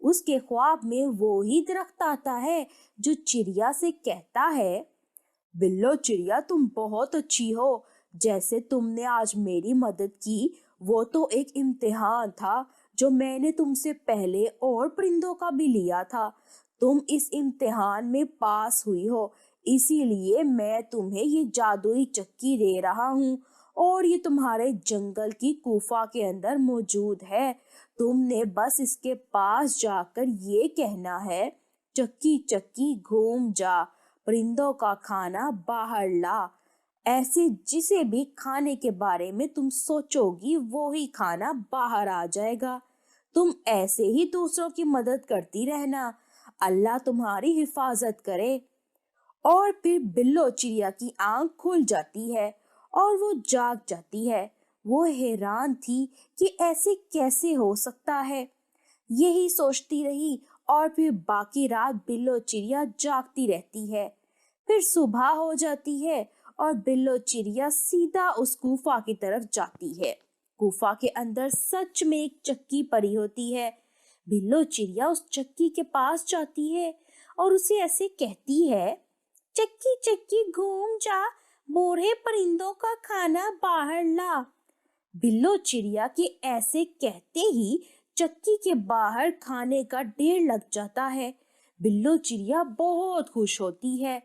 اس کے خواب میں وہی درخت آتا ہے جو چڑیا سے کہتا ہے، بلو چڑیا تم بہت اچھی ہو، جیسے تم نے آج میری مدد کی وہ تو ایک امتحان تھا جو میں نے تم سے پہلے اور پرندوں کا بھی لیا تھا۔ تم اس امتحان میں پاس ہوئی ہو، اسی لیے میں تمہیں یہ جادوئی چکی دے رہا ہوں، اور یہ تمہارے جنگل کی کوفہ کے اندر موجود ہے۔ تم نے بس اس کے پاس جا کر یہ کہنا ہے، چکی چکی گھوم جا، پرندوں کا کھانا باہر لا۔ ایسے جسے بھی کھانے کے بارے میں تم سوچو گی وہی کھانا باہر آ جائے گا۔ تم ایسے ہی دوسروں کی مدد کرتی رہنا، اللہ تمہاری حفاظت کرے۔ اور پھر بلو چڑیا کی آنکھ کھل جاتی ہے اور وہ جاگ جاتی ہے۔ وہ حیران تھی کہ ایسے کیسے ہو سکتا ہے، یہی سوچتی رہی، اور پھر باقی رات بلو چڑیا جاگتی رہتی ہے۔ پھر صبح ہو جاتی ہے اور بلو چڑیا سیدھا اس کوفہ کی طرف جاتی ہے۔ کوفہ کے اندر سچ میں ایک چکی پڑی ہوتی ہے۔ بلو چڑیا اس چکی کے پاس جاتی ہے اور اسے ایسے کہتی ہے، چکی چکی گھوم جا، بوڑھے پرندوں کا کھانا باہر لا۔ بلو چڑیا کے ایسے کہتے ہی چکی کے باہر کھانے کا ڈھیر لگ جاتا ہے۔ بلو چڑیا بہت خوش ہوتی ہے۔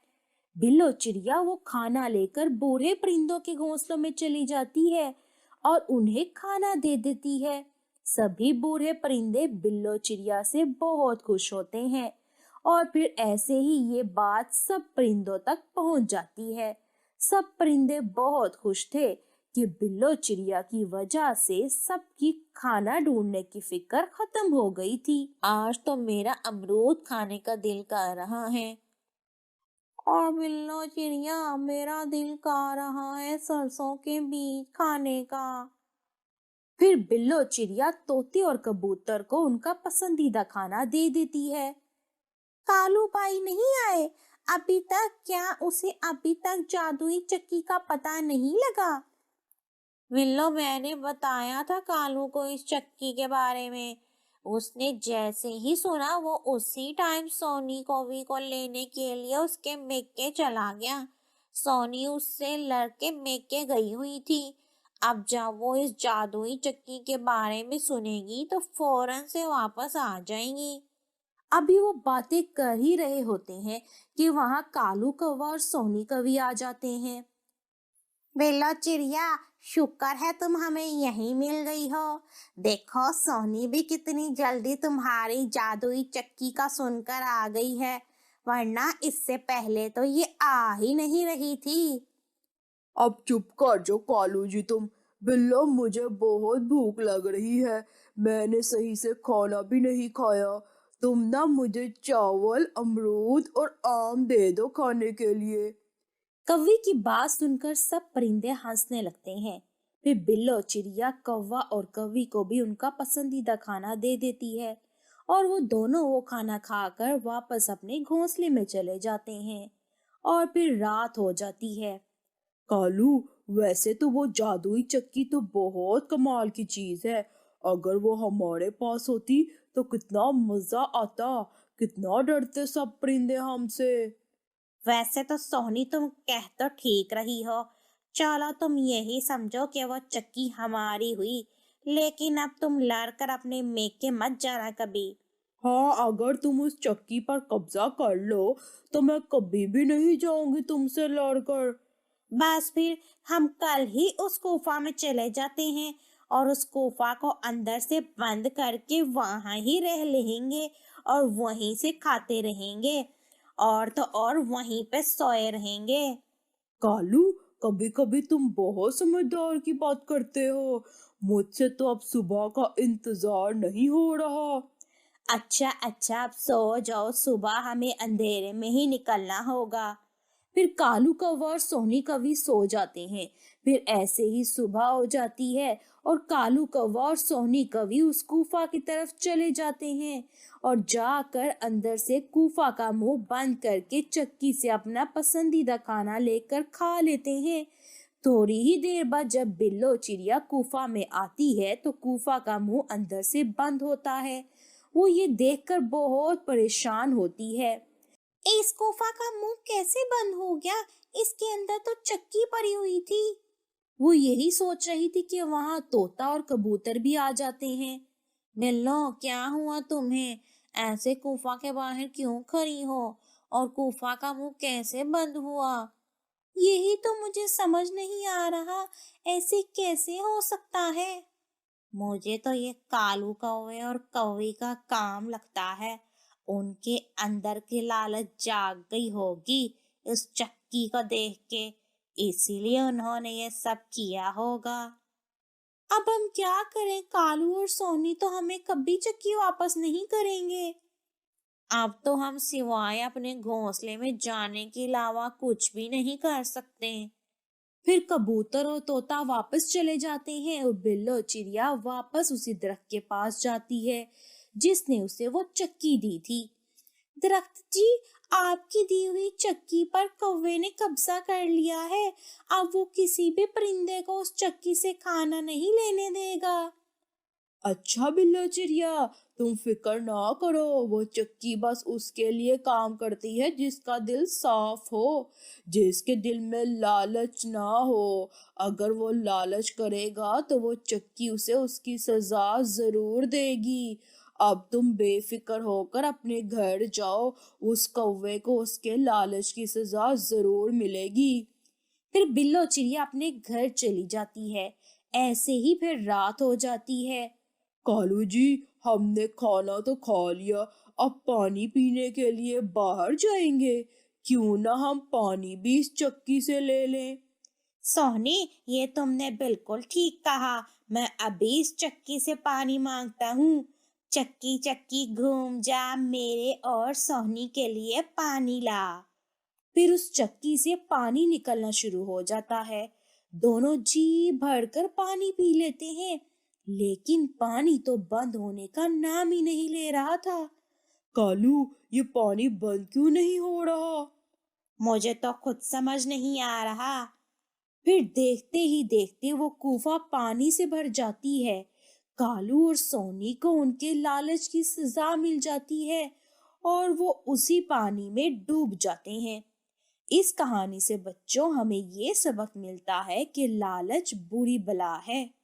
بلو چڑیا وہ کھانا لے کر بوڑھے پرندوں کے گھونسلوں میں چلی جاتی ہے اور انہیں کھانا دے دیتی ہے۔ سبھی بوڑھے پرندے بلو چڑیا سے بہت خوش ہوتے ہیں، اور پھر ایسے ہی یہ بات سب پرندوں تک پہنچ جاتی ہے۔ سب پرندے بہت خوش تھے کہ بلو چڑیا کی وجہ سے سب کی کھانا ڈھونڈنے کی فکر ختم ہو گئی تھی۔ آج تو میرا امرود کھانے کا دل کر رہا ہے، اور بلو چڑیا میرا دل کر رہا ہے سرسوں کے بیج کھانے کا۔ پھر بلو چڑیا طوطے اور کبوتر کو ان کا پسندیدہ کھانا دے دیتی ہے۔ کالو بھائی نہیں آئے ابھی تک؟ کیا اسے ابھی تک جادوئی چکی کا پتہ نہیں لگا؟ بلو میں نے بتایا تھا کالو کو اس چکی کے بارے میں، اس نے جیسے ہی سنا وہ اسی ٹائم سونی کووی کو لینے کے لیے اس کے میکے چلا گیا۔ سونی اس سے لڑ کے میکے گئی ہوئی تھی۔ اب جب وہ اس جادوئی چکی کے بارے میں سنے گی تو فوراً سے واپس آ جائیں گی۔ ابھی وہ باتیں کر ہی رہے ہوتے ہیں کہ وہاں کالو کوا اور سونی کوی آ جاتے ہیں۔ بلو چڑیا شکر ہے تم ہمیں یہیں مل گئی ہو۔ دیکھو سونی بھی کتنی جلدی تمہاری جادوئی چکی کا سن کر آ گئی ہے، ورنہ اس سے پہلے تو یہ آ ہی نہیں رہی تھی۔ اب چپ کر جو کالو جی تم۔ بلو مجھے بہت بھوک لگ رہی ہے، میں نے صحیح سے کھانا بھی نہیں کھایا۔ تم نہ مجھے چاول، امرود اور آم دے دو کھانے کے لیے۔ کوی کی بات سن کر سب پرندے ہنسنے لگتے ہیں۔ پھر بلو چڑیا کوا اور کوی کو بھی ان کا پسندیدہ کھانا دے دیتی ہے، اور وہ دونوں وہ کھانا کھا کر واپس اپنے گھونسلے میں چلے جاتے ہیں، اور پھر رات ہو جاتی ہے۔ کالو ویسے تو وہ جادوئی چکی تو بہت کمال کی چیز ہے، اگر وہ ہمارے پاس ہوتی تو کتنا مزہ آتا، کتنا ڈرتے سب پرندے ہم سے۔ ویسے تو سونی تم کہہ تو ٹھیک رہی ہو، چلو تم یہی سمجھو کہ وہ چکی ہماری ہوئی، لیکن اب تم لڑ کر اپنے میکے مت جانا کبھی۔ ہاں اگر تم اس چکی پر قبضہ کر لو تو میں کبھی بھی نہیں جاؤں گی تم سے لڑ کر۔ بس پھر ہم کل ہی اس کوفہ میں چلے جاتے ہیں اور اس کوفہ کو اندر سے بند کر کے وہاں ہی رہ لیں گے اور وہیں سے کھاتے رہیں گے، اور تو اور وہیں پہ سوئے رہیں گے۔ کالو کبھی کبھی تم بہت سمجھدار کی بات کرتے ہو، مجھ سے تو اب صبح کا انتظار نہیں ہو رہا۔ اچھا اب سو جاؤ، صبح ہمیں اندھیرے میں ہی نکلنا ہوگا۔ پھر کالو کوا اور سونی کوی سو جاتے ہیں۔ پھر ایسے ہی صبح ہو جاتی ہے اور کالو کوا اور سونی کوی اس کوفہ کی طرف چلے جاتے ہیں، اور جا کر اندر سے کوفہ کا منہ بند کر کے چکی سے اپنا پسندیدہ کھانا لے کر کھا لیتے ہیں۔ تھوڑی ہی دیر بعد جب بلو چڑیا کوفہ میں آتی ہے تو کوفہ کا منہ اندر سے بند ہوتا ہے۔ وہ یہ دیکھ کر بہت پریشان ہوتی ہے۔ اس کوفہ کا منہ کیسے بند ہو گیا؟ اس کے اندر تو چکی پڑی ہوئی تھی۔ وہ یہی سوچ رہی تھی کہ وہاں طوطا اور کبوتر بھی آ جاتے ہیں۔ بلو، کیا ہوا تمہیں؟ ایسے کوفہ کے باہر کیوں کھڑی ہو؟ اور کوفہ کا منہ کیسے بند ہوا؟ یہی تو مجھے سمجھ نہیں آ رہا، ایسے کیسے ہو سکتا ہے؟ مجھے تو یہ کالو کوے اور کوی کا کام لگتا ہے۔ ان کے اندر کی لالچ جاگ گئی ہوگی اس چکی کو دیکھ کے، اسی لیے انہوں نے یہ سب کیا ہوگا۔ اب ہم کیا کریں؟ کالو اور سونی تو ہمیں کبھی چکی واپس نہیں کریں گے۔ اب تو ہم سوائے اپنے گھونسلے میں جانے کے علاوہ کچھ بھی نہیں کر سکتے۔ پھر کبوتر اور طوطا واپس چلے جاتے ہیں اور بلو چڑیا واپس اسی درخت کے پاس جاتی ہے جس نے اسے وہ چکی دی تھی۔ درخت جی، آپ کی دی ہوئی چکی پر کوے نے قبضہ کر لیا ہے، اب وہ کسی بھی پرندے کو اس چکی سے کھانا نہیں لینے دے گا۔ اچھا بلو چڑیا، تم فکر نہ کرو، وہ چکی بس اس کے لیے کام کرتی ہے جس کا دل صاف ہو، جس کے دل میں لالچ نہ ہو۔ اگر وہ لالچ کرے گا تو وہ چکی اسے اس کی سزا ضرور دے گی۔ اب تم بے فکر ہو کر اپنے گھر جاؤ، اس کوے کو اس کے لالچ کی سزا ضرور ملے گی۔ پھر بلو چڑیا اپنے گھر چلی جاتی ہے۔ ایسے ہی پھر رات ہو جاتی ہے۔ کالو جی، ہم نے کھانا تو کھا لیا، اب پانی پینے کے لیے باہر جائیں گے، کیوں نہ ہم پانی بھی اس چکی سے لے لیں؟ سونی، یہ تم نے بالکل ٹھیک کہا، میں ابھی اس چکی سے پانی مانگتا ہوں۔ چکی چکی گھوم جا، میرے اور سونی کے لیے پانی لا۔ پھر اس چکی سے پانی نکلنا شروع ہو جاتا ہے۔ دونوں جی بھر کر پانی پی لیتے ہیں، لیکن پانی تو بند ہونے کا نام ہی نہیں لے رہا تھا۔ کالو، یہ پانی بند کیوں نہیں ہو رہا؟ مجھے تو خود سمجھ نہیں آ رہا۔ پھر دیکھتے ہی دیکھتے وہ کوفہ پانی سے بھر جاتی ہے۔ کالو اور سونی کو ان کے لالچ کی سزا مل جاتی ہے اور وہ اسی پانی میں ڈوب جاتے ہیں۔ اس کہانی سے بچوں ہمیں یہ سبق ملتا ہے کہ لالچ بری بلا ہے۔